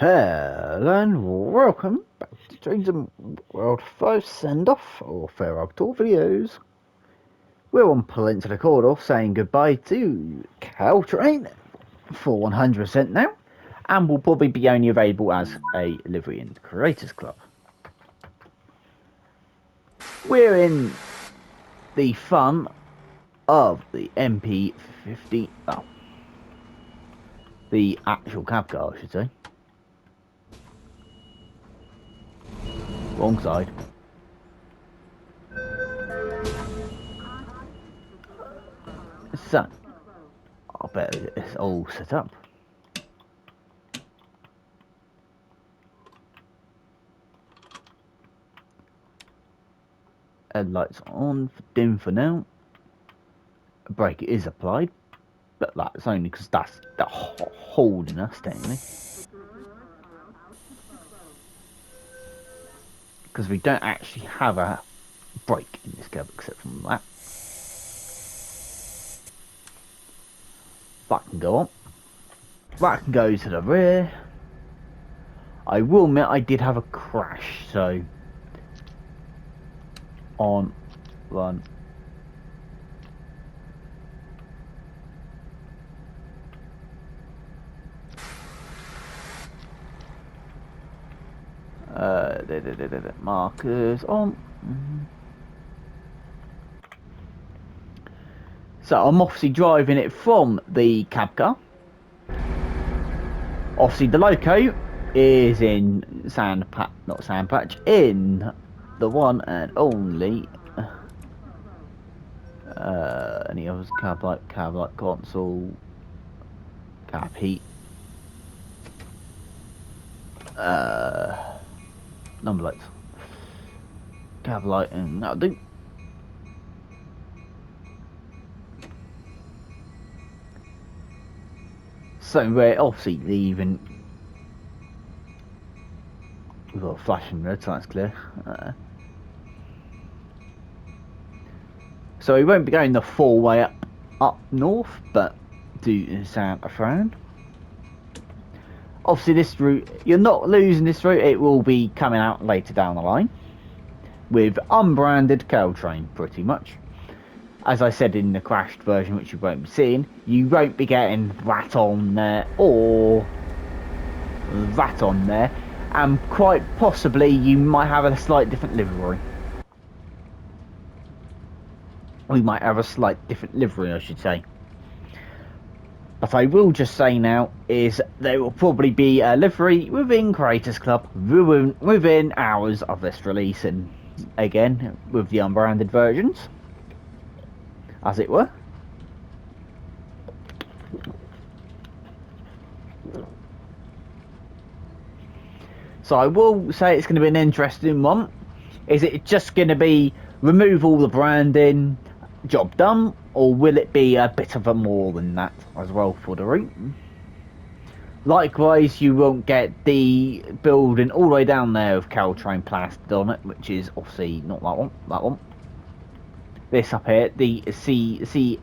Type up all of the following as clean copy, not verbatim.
Hello and welcome back to Trains and World 5 Send-Off or Farewell Tour videos. We're on Peninsula Corridor saying goodbye to CalTrain for 100% now, and will probably be only available as a livery in the Creators Club. We're in the fun of the MP50, the actual cab car I should say. Wrong side. So, I bet it's all set up. Headlights on, dim for now. A brake is applied, but that's only because that's holding us technically. Because we don't actually have a brake in this cab except from that. That can go on. That can go to the rear. I will admit I did have a crash, so on run. Markers on. So I'm obviously driving it from the cab car. Obviously the loco is in not sand patch, in the one and only any others, cab light console, cab heat, number lights, cab light, and that'll do. So we're obviously leaving. We've got a flashing red, so that's clear. So we won't be going the full way up north, but do Santa Fran. Obviously this route, you're not losing this route, it will be coming out later down the line with unbranded CalTrain pretty much. As I said in the crashed version, which you won't be seeing, you won't be getting that on there or that on there, and quite possibly you might have a slight different livery. We might have a slight different livery, I should say. But I will just say now is there will probably be a livery within Creators Club within hours of this release, and again with the unbranded versions, as it were. So I will say it's going to be an interesting one. Is it just going to be remove all the branding, job done, or will it be a bit of a more than that as well for the route? Likewise, you won't get the building all the way down there with CalTrain plastered on it, which is obviously not that one. That one. This up here, the CEMFO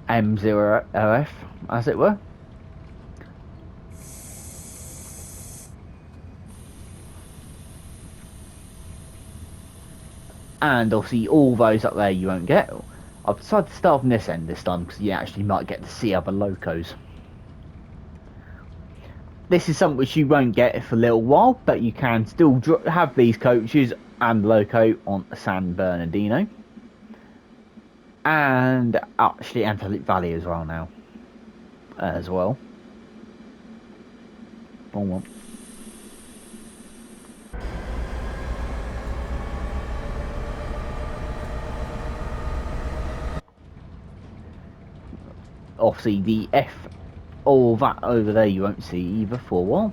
M0OF, as it were. And obviously all those up there you won't get. I've decided to start from this end this time because you actually might get to see other locos. This is something which you won't get for a little while, but you can still have these coaches and loco on San Bernardino. And actually Antelope Valley as well now. Wrong one. Obviously the F, all that over there you won't see either for a while.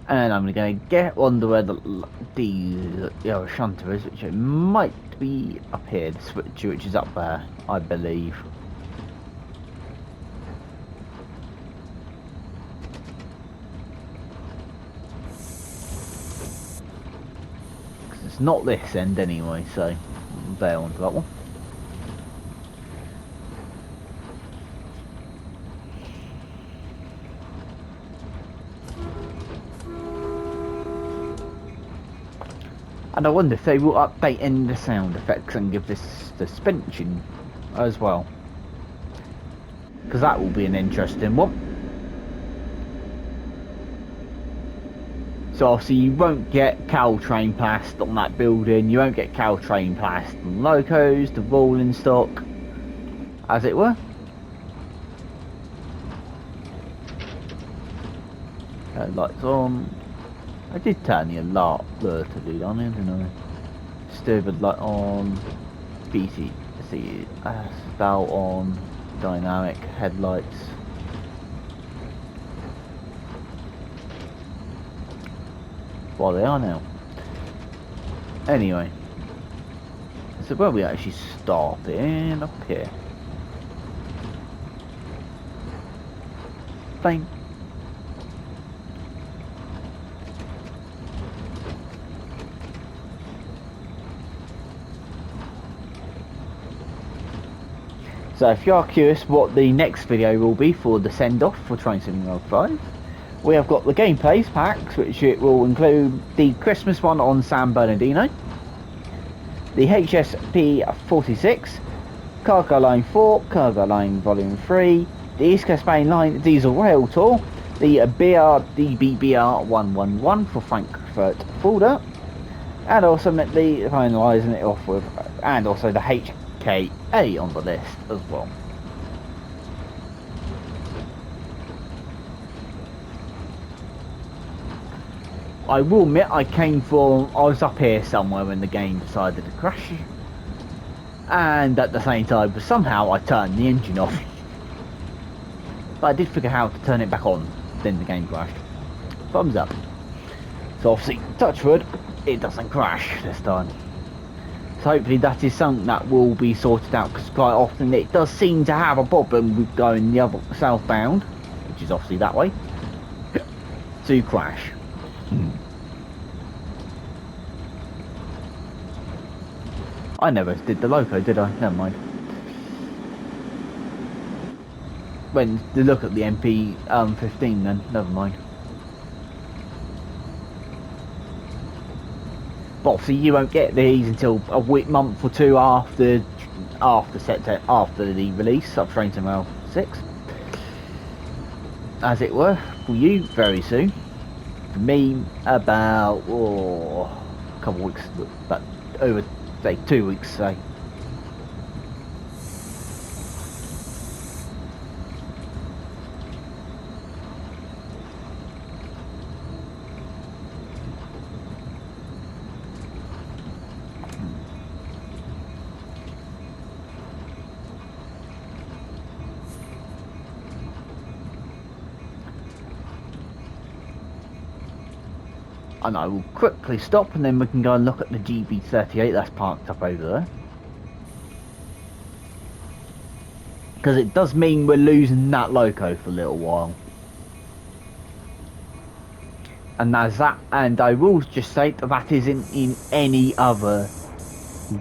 And I'm going to get on to where the shunter is, which it might be up here, the switcher, which is up there, I believe. Because it's not this end anyway, so there onto that one. And I wonder if they will update any of the sound effects and give this suspension as well. Because that will be an interesting one. So obviously you won't get CalTrain plastered on that building, you won't get CalTrain plastered on locos, the rolling stock, as it were. Lights on. I did turn the alert to do on it, didn't I? Stupid light on. BC, see, spout on. Dynamic headlights. Well, they are now. Anyway, so where we actually stopping? Up here. Fine. So if you are curious what the next video will be for the send-off for Train Sim World 5, we have got the gameplays packs, which it will include the Christmas one on San Bernardino, the HSP 46, Cargo Line 4, Cargo Line Volume 3, the East Coast Main Line Diesel Rail Tour, the BRDBBR 111 for Frankfurt Fulda, and also finalising it off with, and also the HKA on the list as well. I will admit I was up here somewhere when the game decided to crash, and at the same time somehow I turned the engine off, but I did figure how to turn it back on, then the game crashed. Thumbs up. So obviously, touch wood, it doesn't crash this time. So hopefully that is something that will be sorted out, because quite often it does seem to have a problem with going the other southbound, which is obviously that way, to crash. I never did the loco, did I? Never mind. When to look at the MP 15 then, never mind. But obviously you won't get these until a month or two after the release of Train Sim World 6, as it were, for you very soon. For me, about a couple of weeks, but over say 2 weeks, say. And I will quickly stop, and then we can go and look at the GB38 that's parked up over there. Because it does mean we're losing that loco for a little while. And as that, and I will just say that isn't in any other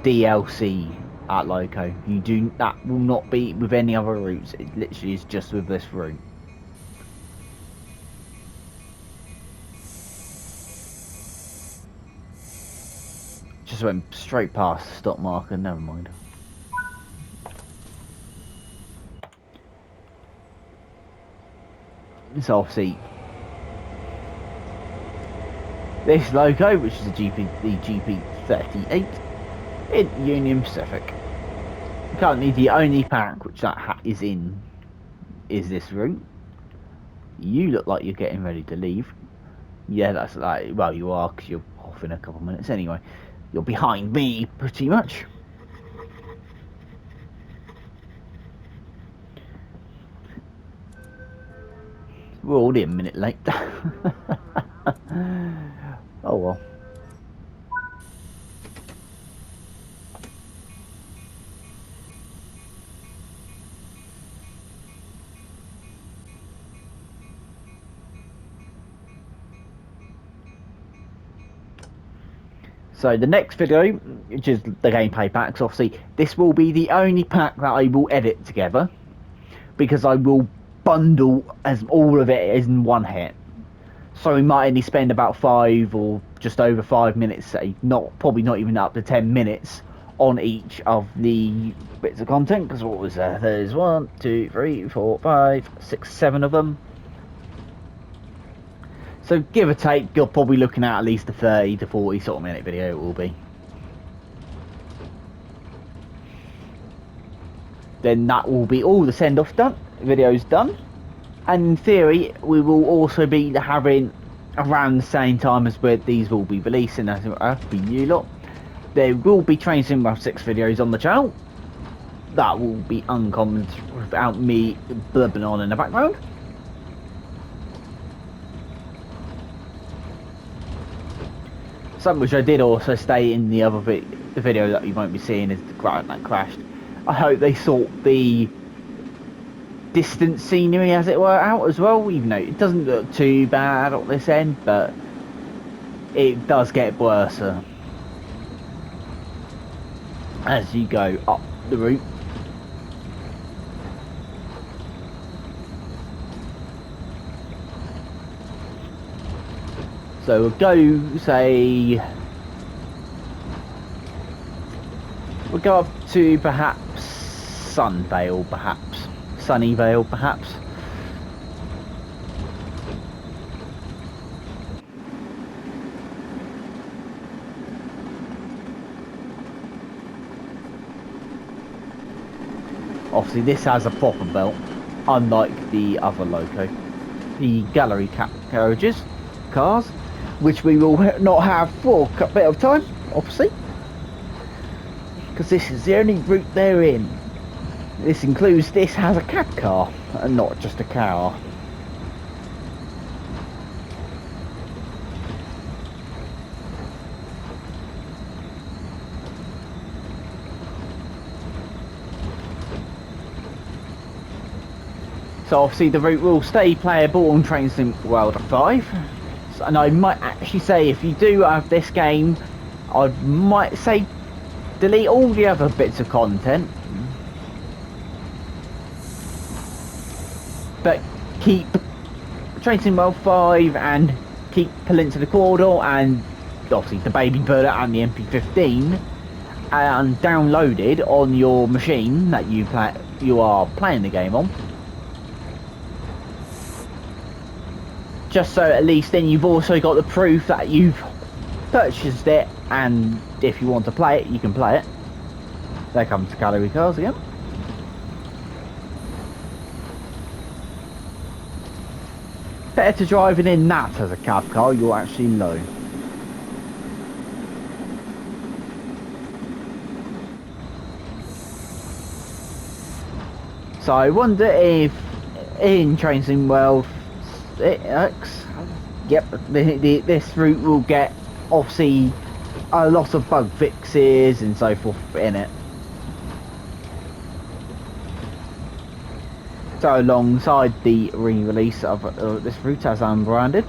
DLC at loco. That will not be with any other routes. It literally is just with this route. Just went straight past the stop marker, never mind. So obviously this loco, which is the GP38 in Union Pacific. Currently the only pack which that is in is this route. You look like you're getting ready to leave. Yeah, that's like, well, you are, because you're off in a couple of minutes anyway. You're behind me, pretty much. We're already a minute late. Oh well. So the next video, which is the gameplay packs, obviously this will be the only pack that I will edit together, because I will bundle as all of it in one hit. So we might only spend about 5 or just over 5 minutes, say, probably not even up to 10 minutes on each of the bits of content. Because what was there? There's 1, 2, 3, 4, 5, 6, 7 of them. So give or take, you're probably looking at least a 30 to 40 sort of minute video. It will be. Then that will be all the send-off done, videos done, and in theory we will also be having around the same time as where these will be releasing as for you lot. There will be Train Sim 6 videos on the channel. That will be uncommon without me blubbing on in the background. Something which I did also state in the other the video that you won't be seeing is the ground that crashed. I hope they sort the distant scenery, as it were, out as well, even though it doesn't look too bad at this end, but it does get worse as you go up the route. So we'll go, say, we'll go up to perhaps Sunnyvale, perhaps. Obviously this has a proper belt, unlike the other loco. The gallery cars, which we will not have for a bit of time, obviously. Because this is the only route they're in. This has a cab car and not just a car. So obviously the route will stay playable on Train Sim World 5. And I might actually say, if you do have this game, I might say delete all the other bits of content, but keep Train Sim World 5 and keep Peninsula Corridor and obviously the Baby Buddha and the MP15 and downloaded on your machine that you are playing the game on. Just so at least then you've also got the proof that you've purchased it, and if you want to play it, you can play it. There comes the gallery cars again. Better to driving in that as a cab car, you'll actually know. So I wonder if in Train Sim World 6, yep, this route will get obviously a lot of bug fixes and so forth in it. So alongside the re-release of this route as unbranded.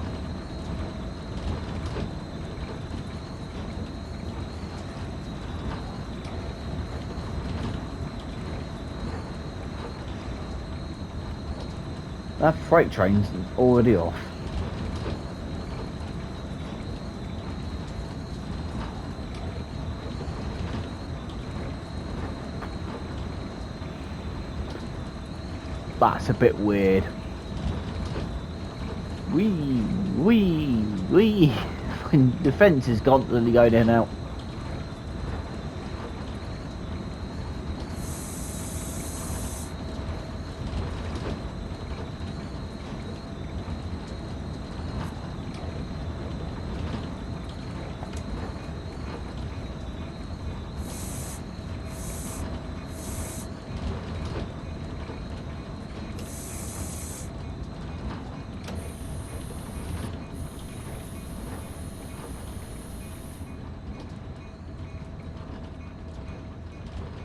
That freight train's already off. That's a bit weird. Wee. Fucking the fence is constantly going in and out.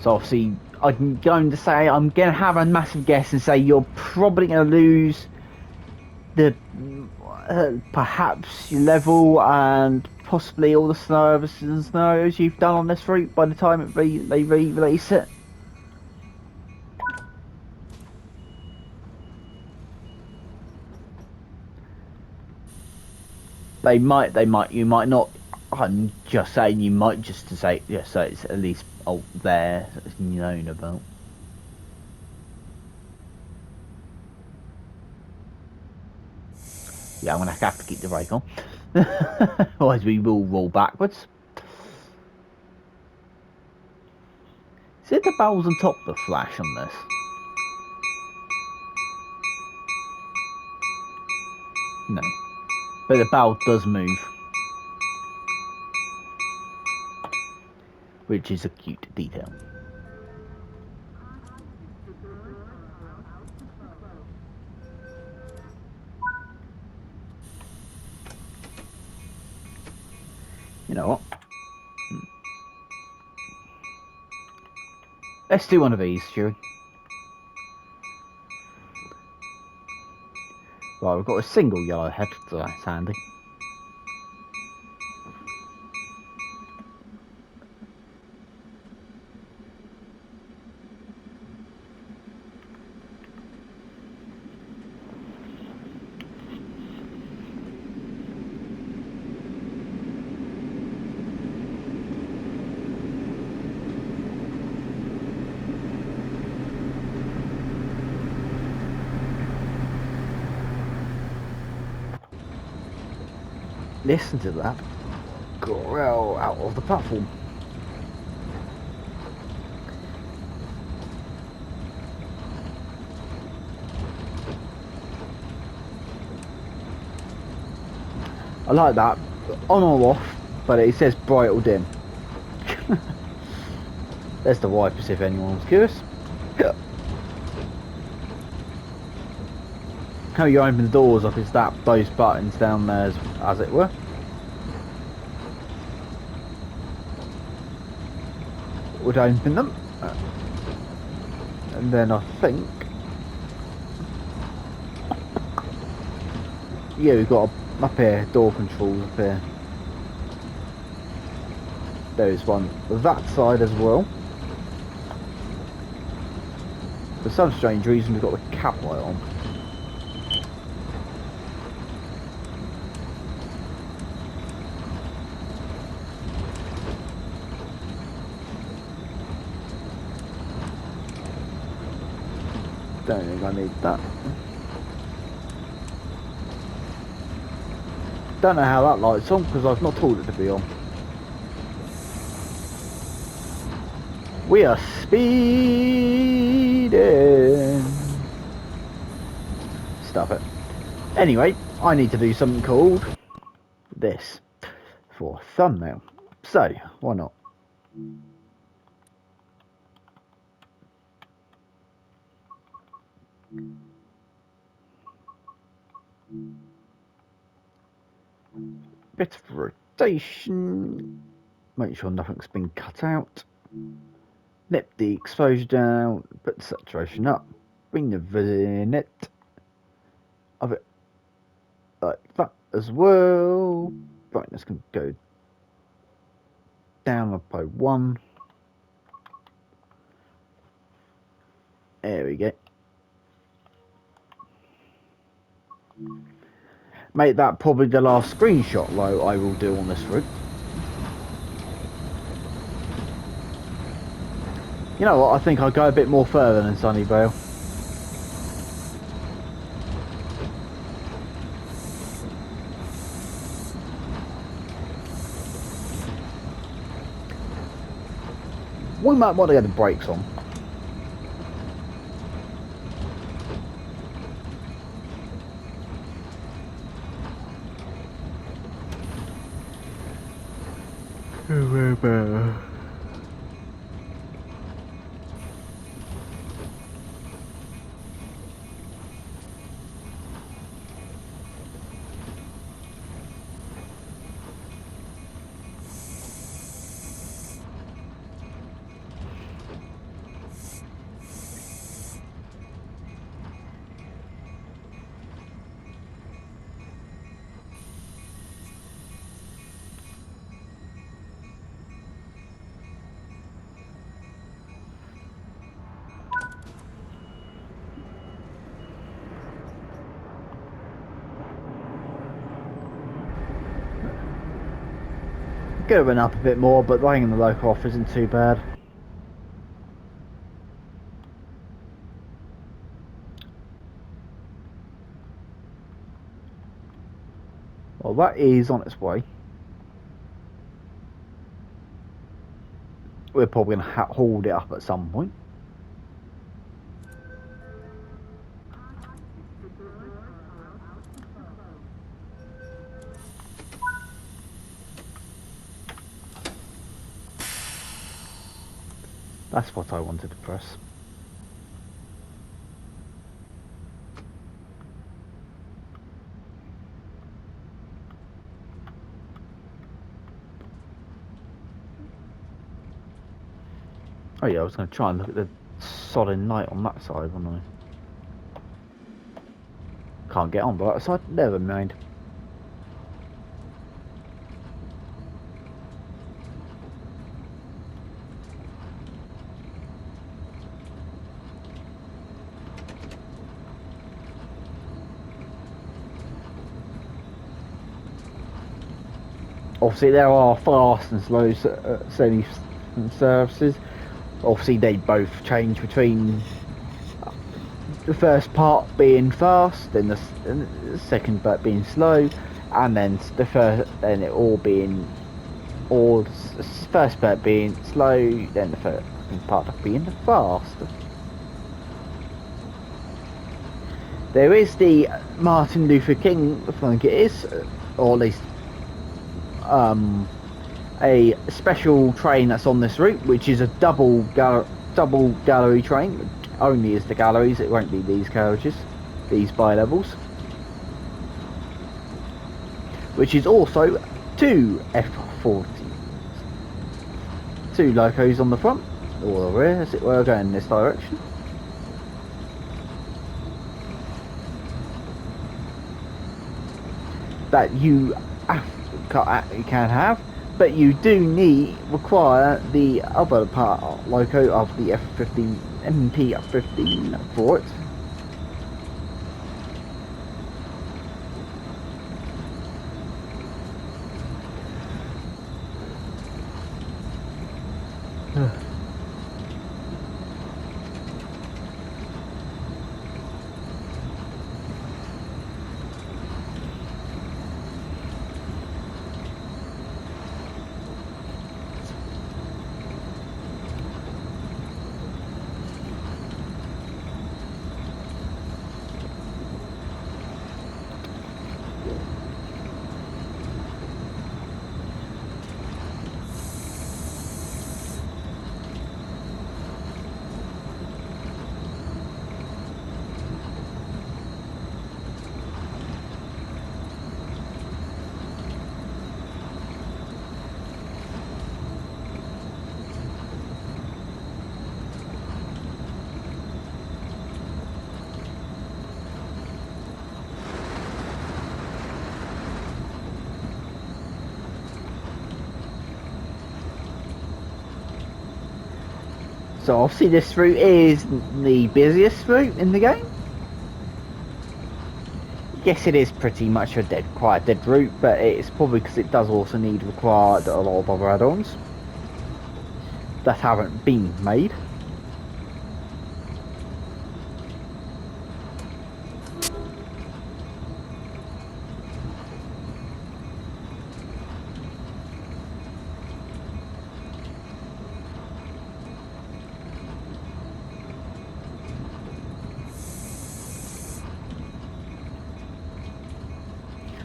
So obviously, I'm going to have a massive guess and say you're probably going to lose the perhaps your level and possibly all the services and scenarios you've done on this route by the time they re-release it. You might not I'm just saying you might just to say so it's at least there, so it's known about. Yeah, I'm gonna have to keep the brake on. Otherwise we will roll backwards. See the bells on top that flash on this? No. But the bell does move. Which is a cute detail. You know what? Let's do one of these, shall we? Right, we've got a single yellow head, so that's handy. Listen to that. Growl out of the platform. I like that. On or off, but it says bright or dim. There's the wipers if anyone's curious. How you open the doors up is that those buttons down there as it were. Would open them. And then I think yeah, we've got up here door controls up here. There's one that side as well. For some strange reason we've got the cap light on. Don't think I need that. Don't know how that light's on because I've not told it to be on. We are speeding. Stop it. Anyway, I need to do something called this for thumbnail. So, why not? Bit of rotation. Make sure nothing's been cut out. Nip the exposure down. Put the saturation up. Bring the vignette of it like that as well. Brightness can go down by 1. There we go. Make that probably the last screenshot though I will do on this route. You know what, I think I'll go a bit more further than Sunnyvale. We might want to get the brakes on. Could have been up a bit more, but laying the local off isn't too bad. Well, that is on its way. We're probably going to hold it up at some point. That's what I wanted to press. Oh yeah, I was going to try and look at the solid light on that side, wasn't I? Can't get on by that side? Never mind. Obviously there are fast and slow services. Obviously they both change between the first part being fast, then the second part being slow, and then then it all being the first part being slow, then the second part being fast. There is the Martin Luther King, I think it is, or at least a special train that's on this route, which is a double gallery train. Only is the galleries, it won't be these carriages, these bi-levels, which is also two F40, two locos on the front or the rear, as it were, going in this direction. That you can have, but you do require the other part loco of the F15 MP15 for it. So obviously this route is the busiest route in the game. Yes, it is pretty much quite a dead route, but it's probably because it does also require a lot of other add-ons that haven't been made.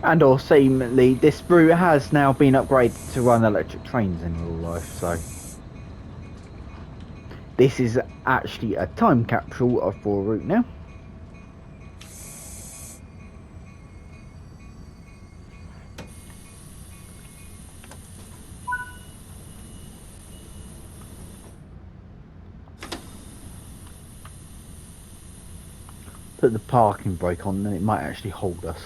And or seemingly, this route has now been upgraded to run electric trains in real life, so this is actually a time capsule of for a route now. Put the parking brake on, then it might actually hold us.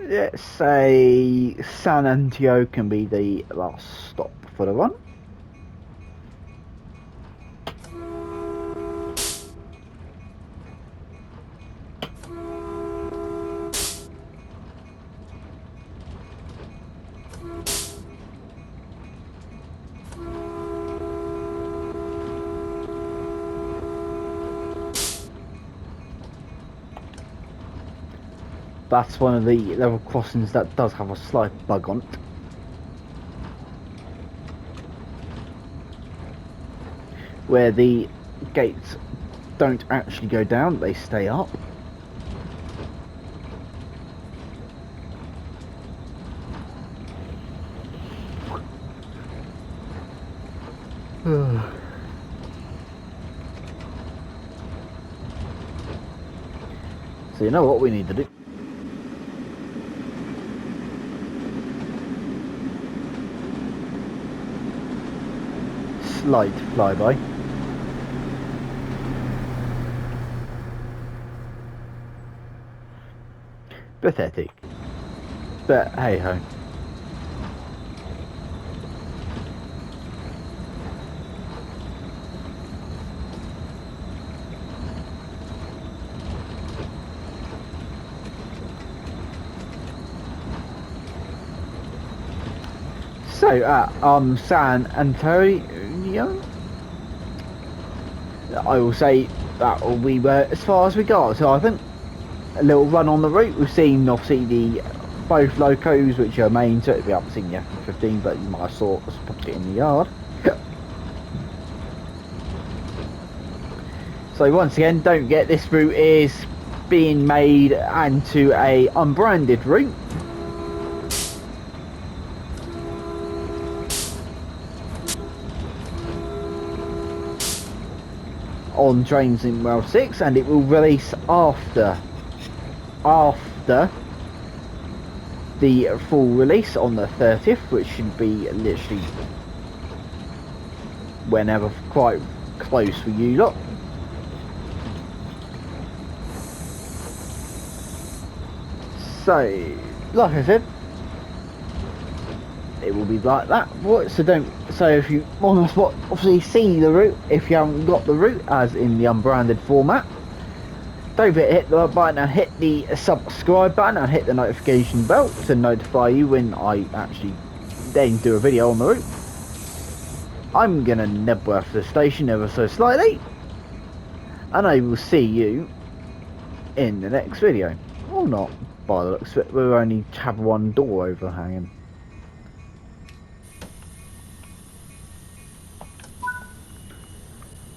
let's say San Antio can be the last stop for the run. That's one of the level crossings that does have a slight bug on it. Where the gates don't actually go down, they stay up. So you know what we need to do? Slight flyby. Pathetic. But hey ho. So San Antonio, I will say that will be as far as we got. So I think a little run on the route. We've seen obviously the both locos, which are main, so we haven't seen the F-15, but you might have saw us put it in the yard. So once again, don't get this route is being made into a unbranded route. On trains in Rail 6, and it will release after the full release on the 30th, which should be literally whenever, quite close for you lot. So like I said, it will be like that. So if you want to obviously see the route, if you haven't got the route as in the unbranded format, don't forget to hit the like button and hit the subscribe button and hit the notification bell to notify you when I actually then do a video on the route. I'm gonna nibble off the station ever so slightly, and I will see you in the next video. Or not, by the looks of it. We'll only have one door overhanging.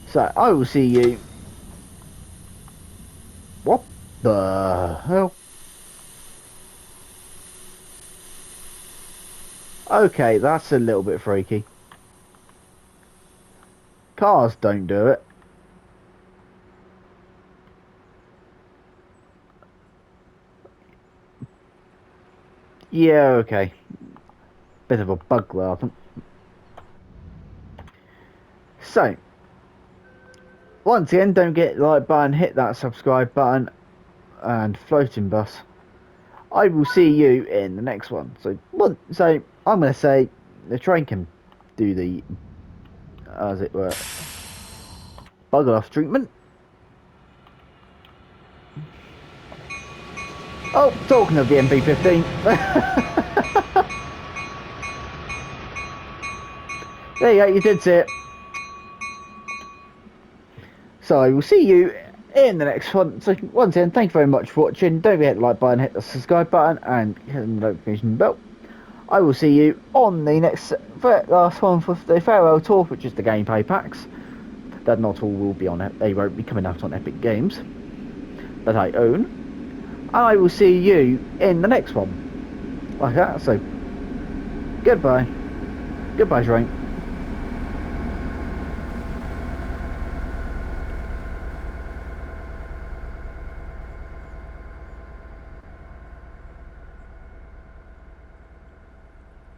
So I will see you. What the hell? Okay, that's a little bit freaky. Cars don't do it. Yeah, okay. Bit of a bug there, I think. So, once again, don't forget the like button, hit that subscribe button, and floating bus. I will see you in the next one. So I'm going to say the train can do the, as it were, bugger off treatment. Oh, talking of the MP15. There you go, you did see it. So I will see you in the next one. So once again, thank you very much for watching. Don't forget to like button, hit the subscribe button, and hit the notification bell. I will see you on the next last one for the farewell tour, which is the gameplay packs. That not all will be on it. They won't be coming out on Epic Games that I own. And I will see you in the next one. Like that. So goodbye. Goodbye, train.